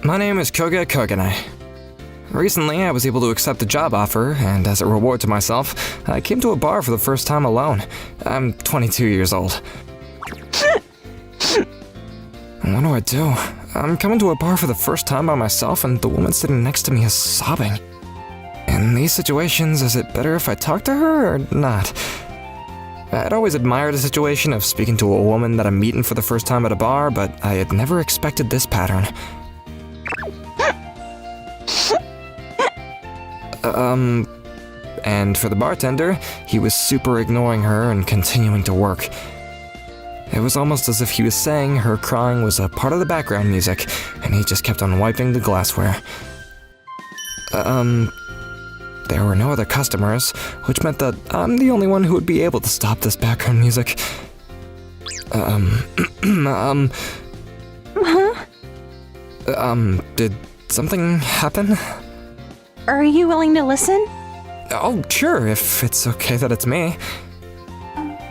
My name is Koga Kogane. Recently, I was able to accept a job offer, and as a reward to myself, I came to a bar for the first time alone. I'm 22 years old. What do I do? I'm coming to a bar for the first time by myself, and the woman sitting next to me is sobbing. In these situations, is it better if I talk to her or not? I'd always admired the situation of speaking to a woman that I'm meeting for the first time at a bar, but I had never expected this pattern. And for the bartender, he was super ignoring her and continuing to work. It was almost as if he was saying her crying was a part of the background music, and he just kept on wiping the glassware. There were no other customers, which meant that I'm the only one who would be able to stop this background music. Did something happen? Are you willing to listen? Oh, sure, if it's okay that it's me.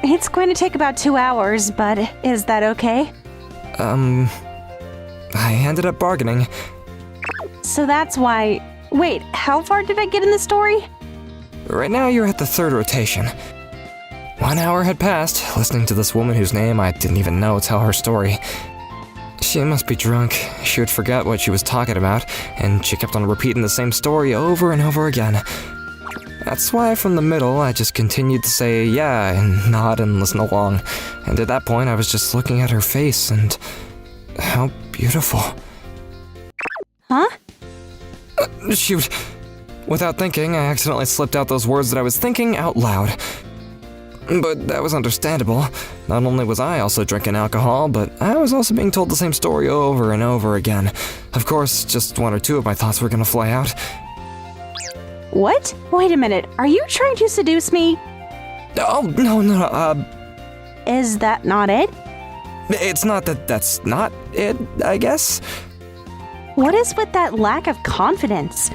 It's going to take about 2 hours, but is that okay? I ended up bargaining. So that's why... Wait, how far did I get in the story? Right now you're at the 3rd rotation. 1 hour had passed, listening to this woman whose name I didn't even know tell her story. She must be drunk. She would forget what she was talking about, and she kept on repeating the same story over and over again. That's why from the middle I just continued to say yeah and nod and listen along. And at that point I was just looking at her face and... how beautiful. Huh? Shoot. Without thinking, I accidentally slipped out those words that I was thinking out loud. But that was understandable. Not only was I also drinking alcohol, but I was also being told the same story over and over again. Of course, just 1 or 2 of my thoughts were gonna fly out. What? Wait a minute, are you trying to seduce me? Oh, no, Is that not it? it's not that that's not it, I guess. What is with that lack of confidence?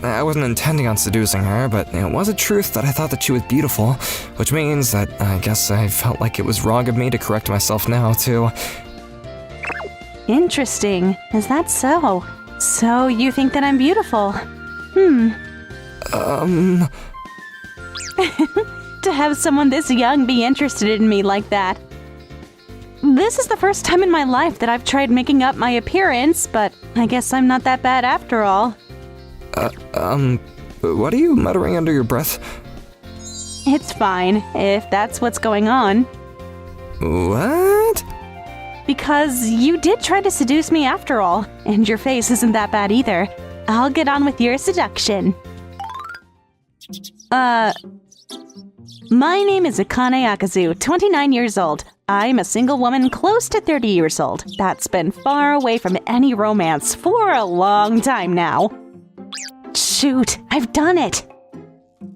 I wasn't intending on seducing her, but it was a truth that I thought that she was beautiful, which means that I guess I felt like it was wrong of me to correct myself now, too. Interesting. Is that so? So you think that I'm beautiful? To have someone this young be interested in me like that. This is the first time in my life that I've tried making up my appearance, but I guess I'm not that bad after all. What are you muttering under your breath? It's fine, if that's what's going on. What? Because you did try to seduce me after all, and your face isn't that bad either. I'll get on with your seduction. My name is Akane Akazu, 29 years old. I'm a single woman close to 30 years old that's been far away from any romance for a long time now. Shoot, I've done it!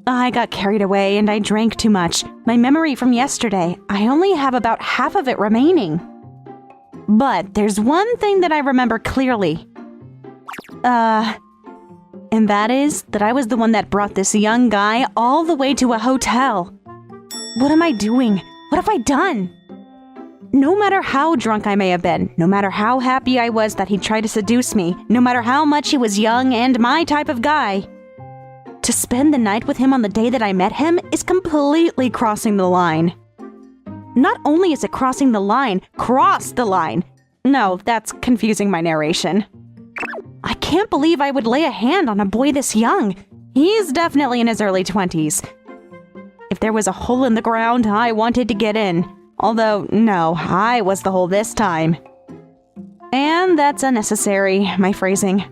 I got carried away and I drank too much. My memory from yesterday, I only have about half of it remaining. But there's one thing that I remember clearly. And that is that I was the one that brought this young guy all the way to a hotel. What am I doing? What have I done? No matter how drunk I may have been, no matter how happy I was that he tried to seduce me, no matter how much he was young and my type of guy, to spend the night with him on the day that I met him is completely crossing the line. Not only is it crossing the line, cross the line. No, that's confusing my narration. I can't believe I would lay a hand on a boy this young. He's definitely in his early 20s. If there was a hole in the ground, I wanted to get in. Although, no, I was the hole this time. And that's unnecessary, my phrasing.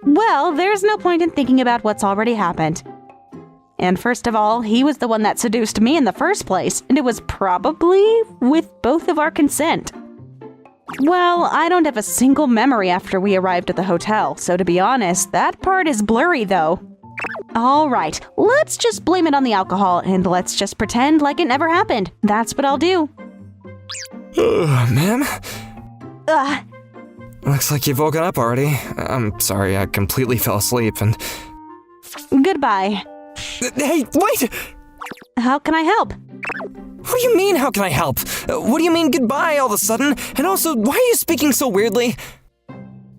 Well, there's no point in thinking about what's already happened. And first of all, he was the one that seduced me in the first place, and it was probably with both of our consent. Well, I don't have a single memory after we arrived at the hotel, so to be honest, that part is blurry though. Alright, let's just blame it on the alcohol, and let's just pretend like it never happened. That's what I'll do. Ma'am? Looks like you've woken up already. I'm sorry, I completely fell asleep and... Goodbye. Hey, wait! How can I help? What do you mean, how can I help? What do you mean goodbye all of a sudden? And also, why are you speaking so weirdly?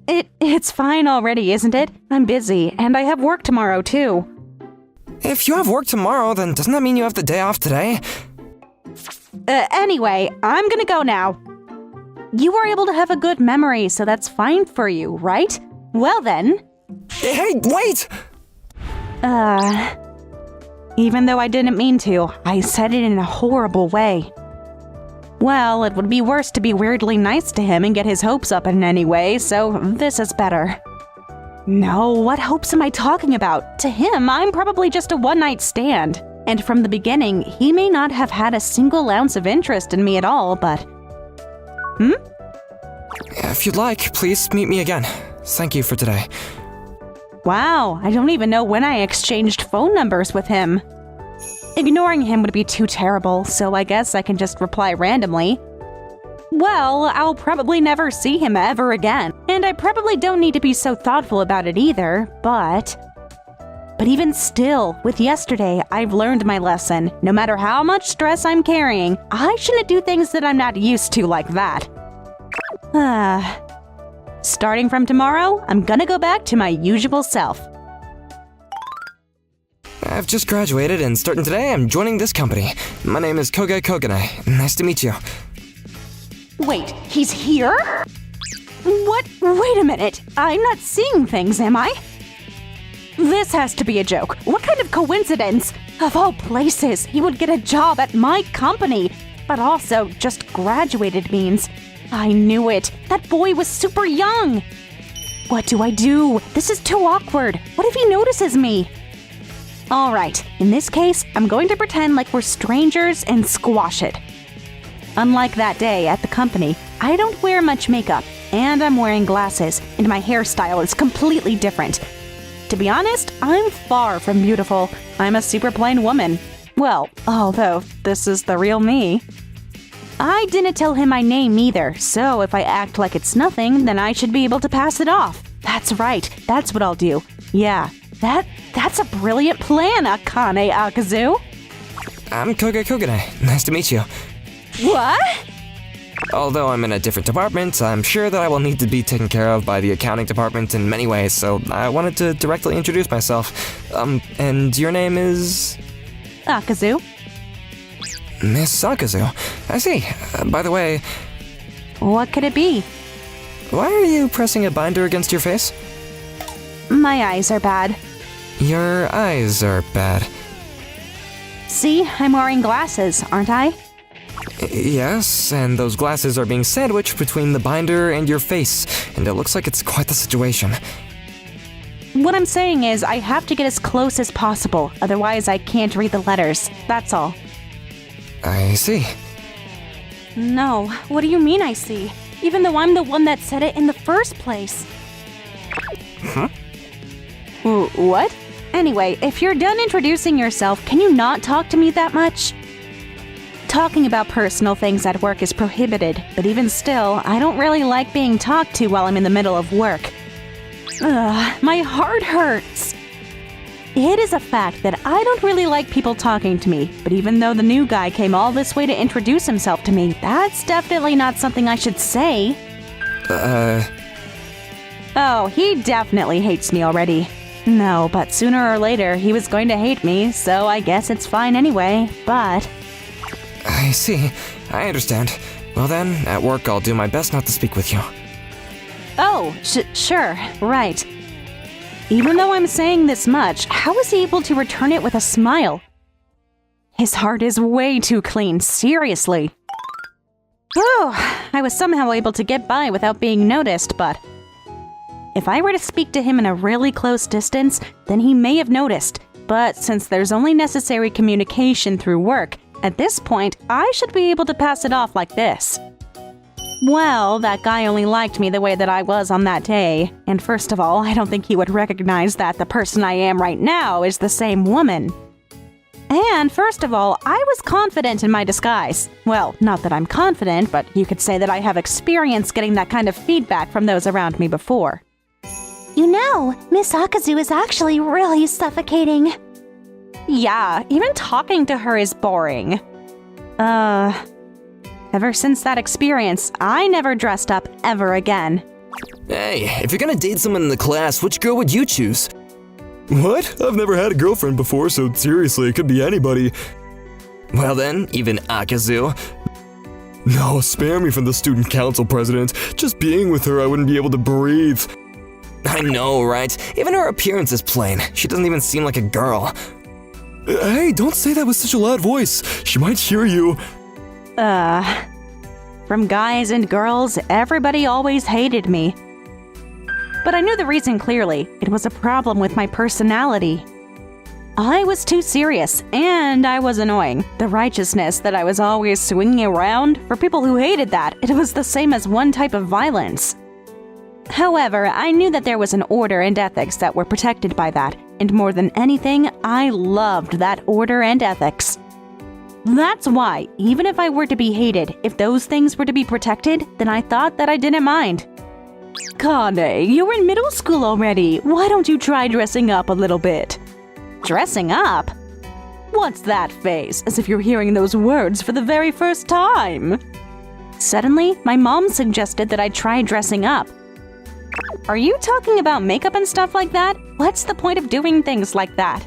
It's fine already, isn't it? I'm busy, and I have work tomorrow, too. If you have work tomorrow, then doesn't that mean you have the day off today? Anyway, I'm gonna go now. You were able to have a good memory, so that's fine for you, right? Well then. Hey, wait! Even though I didn't mean to, I said it in a horrible way. Well, it would be worse to be weirdly nice to him and get his hopes up in any way, so this is better. No, what hopes am I talking about? To him, I'm probably just a one-night stand. And from the beginning, he may not have had a single ounce of interest in me at all, but... If you'd like, please meet me again. Thank you for today. Wow, I don't even know when I exchanged phone numbers with him. Ignoring him would be too terrible, so I guess I can just reply randomly. Well, I'll probably never see him ever again, and I probably don't need to be so thoughtful about it either, but even still, with yesterday, I've learned my lesson. No matter how much stress I'm carrying, I shouldn't do things that I'm not used to like that. Starting from tomorrow, I'm gonna go back to my usual self. I've just graduated, and starting today, I'm joining this company. My name is Koge Kogane. Nice to meet you. Wait, he's here? What? Wait a minute. I'm not seeing things, am I? This has to be a joke. What kind of coincidence? Of all places, he would get a job at my company. But also, just graduated means. I knew it. That boy was super young. What do I do? This is too awkward. What if he notices me? All right, in this case, I'm going to pretend like we're strangers and squash it. Unlike that day at the company, I don't wear much makeup, and I'm wearing glasses, and my hairstyle is completely different. To be honest, I'm far from beautiful. I'm a super plain woman. Well, although this is the real me. I didn't tell him my name either, so if I act like it's nothing, then I should be able to pass it off. That's right, that's what I'll do. Yeah, that's a brilliant plan, Akane Akazu. I'm Koge Kogane. Nice to meet you. What? Although I'm in a different department, I'm sure that I will need to be taken care of by the accounting department in many ways, so I wanted to directly introduce myself. And your name is? Akazu. Miss Akazu. I see. By the way... What could it be? Why are you pressing a binder against your face? My eyes are bad. Your eyes are bad. See, I'm wearing glasses, aren't I? Yes, and those glasses are being sandwiched between the binder and your face, and it looks like it's quite the situation. What I'm saying is I have to get as close as possible, otherwise I can't read the letters. That's all. I see. No, what do you mean I see? Even though I'm the one that said it in the first place. Huh? What? Anyway, if you're done introducing yourself, can you not talk to me that much? Talking about personal things at work is prohibited, but even still, I don't really like being talked to while I'm in the middle of work. Ugh, my heart hurts. It is a fact that I don't really like people talking to me, but even though the new guy came all this way to introduce himself to me, that's definitely not something I should say. Oh, he definitely hates me already. No, but sooner or later, he was going to hate me, so I guess it's fine anyway, but... I see. I understand. Well then, at work I'll do my best not to speak with you. Oh, sure, right. Even though I'm saying this much, how was he able to return it with a smile? His heart is way too clean, seriously. Oh, I was somehow able to get by without being noticed, but... If I were to speak to him in a really close distance, then he may have noticed. But since there's only necessary communication through work, at this point, I should be able to pass it off like this. Well, that guy only liked me the way that I was on that day. And first of all, I don't think he would recognize that the person I am right now is the same woman. And first of all, I was confident in my disguise. Well, not that I'm confident, but you could say that I have experience getting that kind of feedback from those around me before. You know, Miss Akazu is actually really suffocating. Yeah, even talking to her is boring. Ever since that experience, I never dressed up ever again. Hey, if you're gonna date someone in the class, which girl would you choose? What? I've never had a girlfriend before, so seriously, it could be anybody. Well then, even Akazu. No, spare me from the student council president. Just being with her, I wouldn't be able to breathe. I know, right? Even her appearance is plain. She doesn't even seem like a girl. Hey, don't say that with such a loud voice. She might hear you. From guys and girls, everybody always hated me. But I knew the reason clearly. It was a problem with my personality. I was too serious, and I was annoying. The righteousness that I was always swinging around, for people who hated that, it was the same as one type of violence. However, I knew that there was an order and ethics that were protected by that, and more than anything, I loved that order and ethics. That's why, even if I were to be hated, if those things were to be protected, then I thought that I didn't mind. Kane, you're in middle school already. Why don't you try dressing up a little bit? Dressing up? What's that face, as if you're hearing those words for the very first time? Suddenly, my mom suggested that I try dressing up. Are you talking about makeup and stuff like that? What's the point of doing things like that?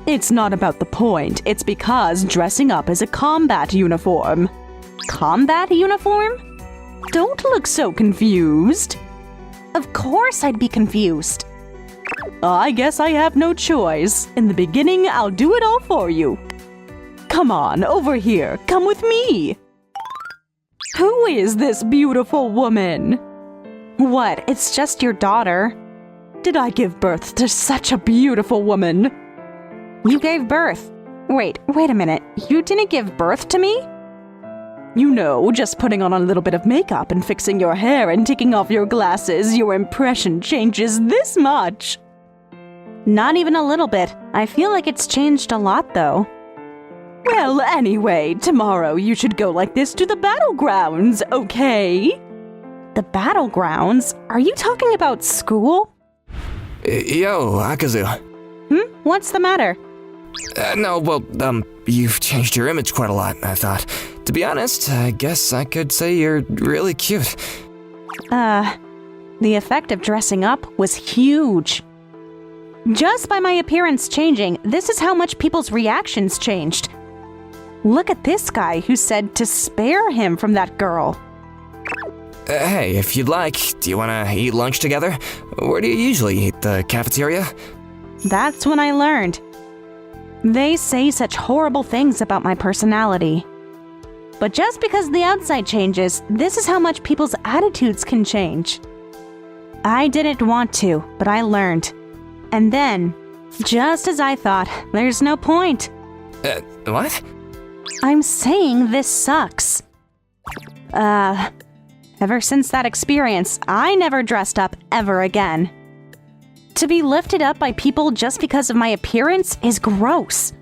It's not about the point, it's because dressing up is a combat uniform. Combat uniform? Don't look so confused. Of course I'd be confused. I guess I have no choice. In the beginning, I'll do it all for you. Come on, over here. Come with me. Who is this beautiful woman? What? It's just your daughter. Did I give birth to such a beautiful woman? You gave birth. Wait a minute. You didn't give birth to me? You know, just putting on a little bit of makeup and fixing your hair and taking off your glasses, your impression changes this much. Not even a little bit. I feel like it's changed a lot, though. Well, anyway, tomorrow you should go like this to the battlegrounds, okay? The battlegrounds? Are you talking about school? Yo, Akazu. What's the matter? You've changed your image quite a lot, I thought. To be honest, I guess I could say you're really cute. The effect of dressing up was huge. Just by my appearance changing, this is how much people's reactions changed. Look at this guy who said to spare him from that girl. Hey, if you'd like, do you want to eat lunch together? Where do you usually eat, the cafeteria? That's when I learned. They say such horrible things about my personality. But just because the outside changes, this is how much people's attitudes can change. I didn't want to, but I learned. And then, just as I thought, there's no point. What? I'm saying this sucks. Ever since that experience, I never dressed up ever again. To be lifted up by people just because of my appearance is gross.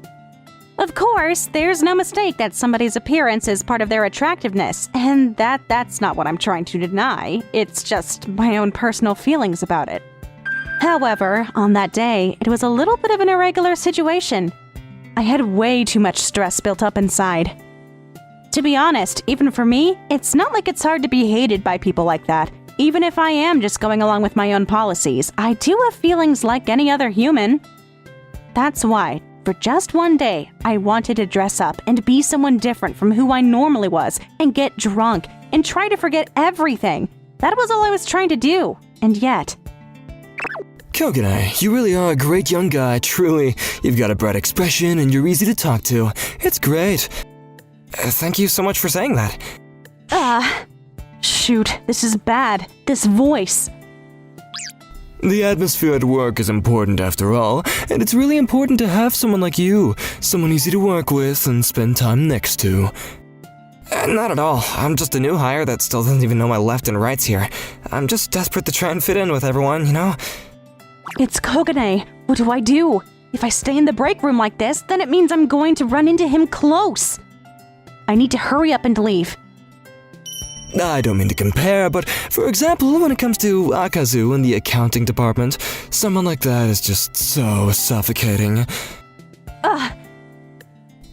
Of course, there's no mistake that somebody's appearance is part of their attractiveness, and that's not what I'm trying to deny. It's just my own personal feelings about it. However, on that day, it was a little bit of an irregular situation. I had way too much stress built up inside. To be honest, even for me, it's not like it's hard to be hated by people like that. Even if I am just going along with my own policies, I do have feelings like any other human. That's why, for just one day, I wanted to dress up and be someone different from who I normally was, and get drunk, and try to forget everything. That was all I was trying to do, and yet... Kogane, you really are a great young guy, truly. You've got a bright expression and you're easy to talk to. It's great. Thank you so much for saying that. Shoot, this is bad. This voice. The atmosphere at work is important after all, and it's really important to have someone like you, someone easy to work with and spend time next to. Not at all. I'm just a new hire that still doesn't even know my left and rights here. I'm just desperate to try and fit in with everyone, you know? It's Kogane. What do I do? If I stay in the break room like this, then it means I'm going to run into him close. I need to hurry up and leave. I don't mean to compare, but for example, when it comes to Akazu in the accounting department, someone like that is just so suffocating.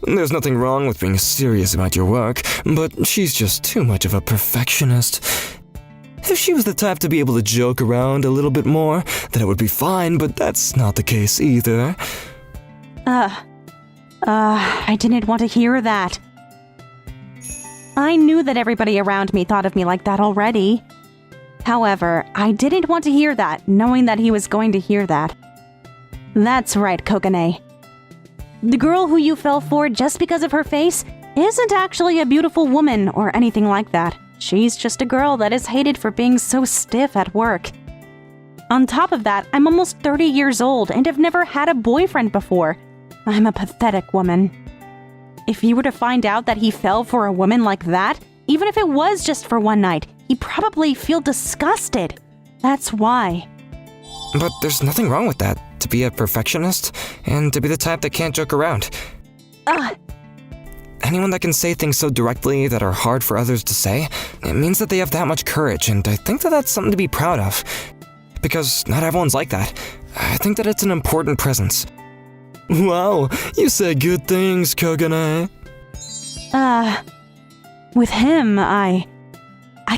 There's nothing wrong with being serious about your work, but she's just too much of a perfectionist. If she was the type to be able to joke around a little bit more, then it would be fine, but that's not the case either. I didn't want to hear that. I knew that everybody around me thought of me like that already. However, I didn't want to hear that, knowing that he was going to hear that. That's right, Kokone. The girl who you fell for just because of her face isn't actually a beautiful woman or anything like that. She's just a girl that is hated for being so stiff at work. On top of that, I'm almost 30 years old and have never had a boyfriend before. I'm a pathetic woman. If you were to find out that he fell for a woman like that, even if it was just for one night, he'd probably feel disgusted. That's why. But there's nothing wrong with that, to be a perfectionist, and to be the type that can't joke around. Anyone that can say things so directly that are hard for others to say, it means that they have that much courage, and I think that that's something to be proud of. Because not everyone's like that. I think that it's an important presence. Wow, you say good things, Kokone. With him, I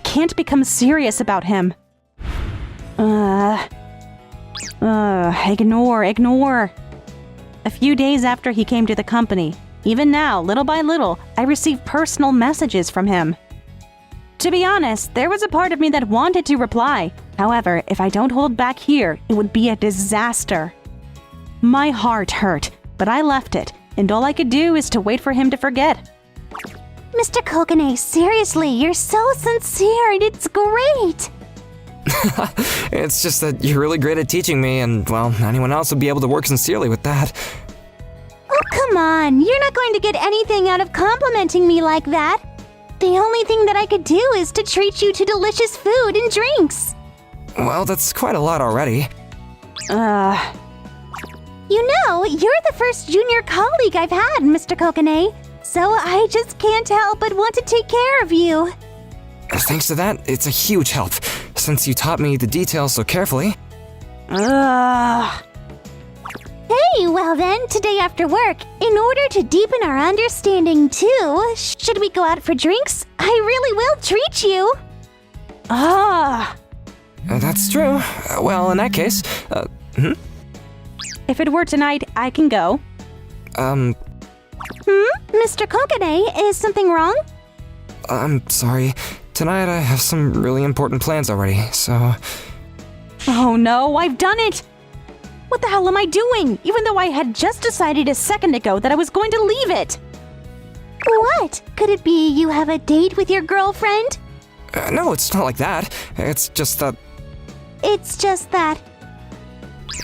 can't become serious about him. Ignore. A few days after he came to the company, even now, little by little, I received personal messages from him. To be honest, there was a part of me that wanted to reply. However, if I don't hold back here, it would be a disaster. My heart hurt, but I left it, and all I could do is to wait for him to forget. Mr. Kokone, seriously, you're so sincere and it's great! It's just that you're really great at teaching me, and, well, anyone else would be able to work sincerely with that. Oh, come on, you're not going to get anything out of complimenting me like that. The only thing that I could do is to treat you to delicious food and drinks. Well, that's quite a lot already. You know, you're the first junior colleague I've had, Mr. Kokone, so I just can't help but want to take care of you. Thanks to that, it's a huge help, since you taught me the details so carefully. Hey, well then, today after work, in order to deepen our understanding too, should we go out for drinks? I really will treat you. That's true. Well, in that case, If it were tonight, I can go. Mr. Kokone, is something wrong? I'm sorry. Tonight I have some really important plans already, so... Oh no, I've done it! What the hell am I doing? Even though I had just decided a second ago that I was going to leave it. What? Could it be you have a date with your girlfriend? No, it's not like that. It's just that...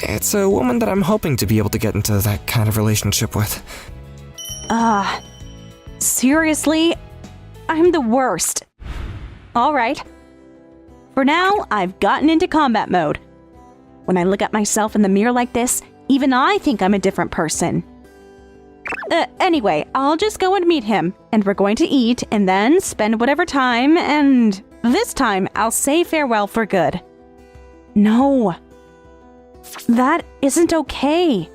It's a woman that I'm hoping to be able to get into that kind of relationship with. Seriously? I'm the worst. Alright. For now, I've gotten into combat mode. When I look at myself in the mirror like this, even I think I'm a different person. Anyway, I'll just go and meet him, and we're going to eat, and then spend whatever time, and this time I'll say farewell for good. No. That isn't okay.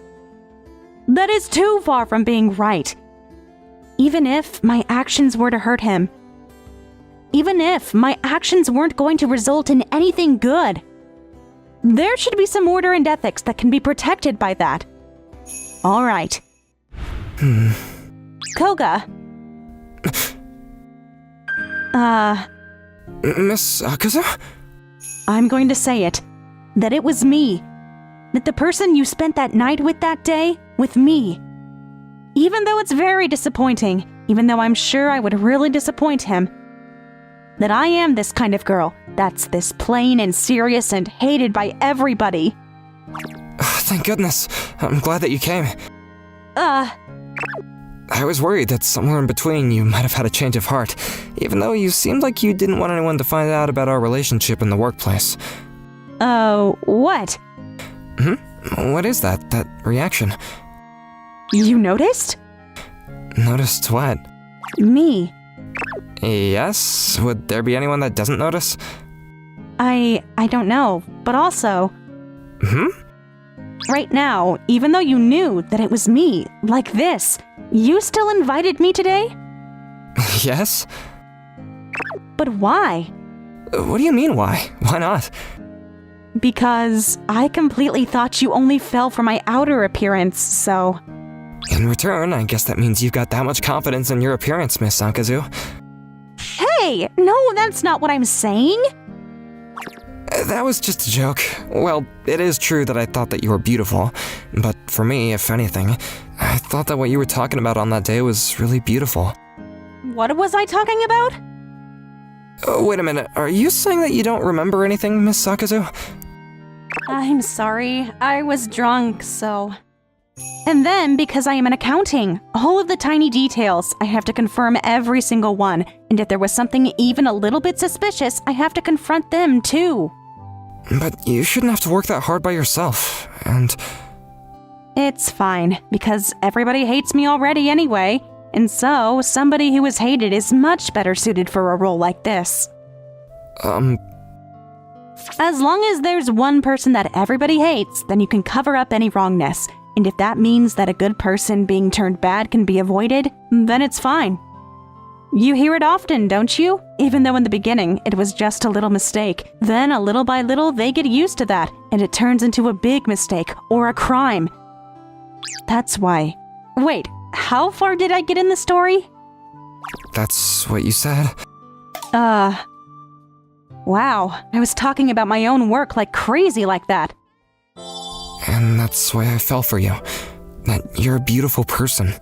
That is too far from being right. Even if my actions were to hurt him. Even if my actions weren't going to result in anything good. There should be some order and ethics that can be protected by that. All right. Koga. Miss Akaza? I'm going to say it. That it was me. That the person you spent that night with that day, with me. Even though it's very disappointing, even though I'm sure I would really disappoint him, that I am this kind of girl that's this plain and serious and hated by everybody. Thank goodness. I'm glad that you came. I was worried that somewhere in between you might have had a change of heart, even though you seemed like you didn't want anyone to find out about our relationship in the workplace. What? What is that reaction? You noticed? Noticed what? Me. Yes? Would there be anyone that doesn't notice? I don't know, but also... Right now, even though you knew that it was me, like this, you still invited me today? Yes? But why? What do you mean, why? Why not? Because I completely thought you only fell for my outer appearance, so... In return, I guess that means you've got that much confidence in your appearance, Miss Sankazu. Hey! No, that's not what I'm saying! That was just a joke. Well, it is true that I thought that you were beautiful, but for me, if anything, I thought that what you were talking about on that day was really beautiful. What was I talking about? Wait a minute, are you saying that you don't remember anything, Miss Sakazu? I'm sorry, I was drunk, so... And then, because I am in accounting, all of the tiny details, I have to confirm every single one, and if there was something even a little bit suspicious, I have to confront them too. But you shouldn't have to work that hard by yourself, and... It's fine, because everybody hates me already anyway, and so somebody who is hated is much better suited for a role like this. As long as there's one person that everybody hates, then you can cover up any wrongness. And if that means that a good person being turned bad can be avoided, then it's fine. You hear it often, don't you? Even though in the beginning it was just a little mistake. Then, a little by little, they get used to that, and it turns into a big mistake or a crime. That's why. Wait, how far did I get in the story? That's what you said? Wow, I was talking about my own work like crazy like that. And that's why I fell for you. That you're a beautiful person.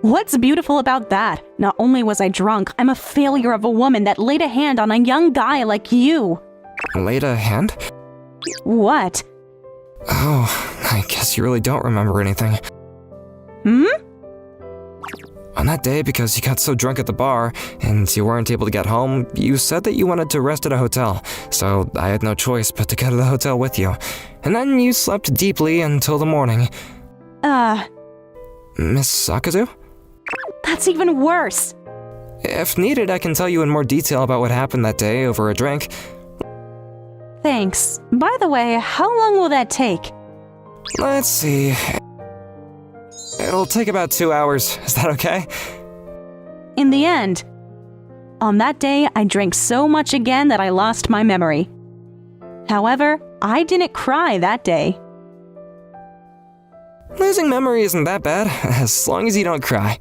What's beautiful about that? Not only was I drunk, I'm a failure of a woman that laid a hand on a young guy like you. Laid a hand? What? Oh, I guess you really don't remember anything. On that day, because you got so drunk at the bar, and you weren't able to get home, you said that you wanted to rest at a hotel, so I had no choice but to go to the hotel with you. And then you slept deeply until the morning. Miss Sakazu? That's even worse. If needed, I can tell you in more detail about what happened that day over a drink. Thanks. By the way, how long will that take? Let's see. It'll take about 2 hours. Is that okay? In the end, on that day, I drank so much again that I lost my memory. However, I didn't cry that day. Losing memory isn't that bad, as long as you don't cry.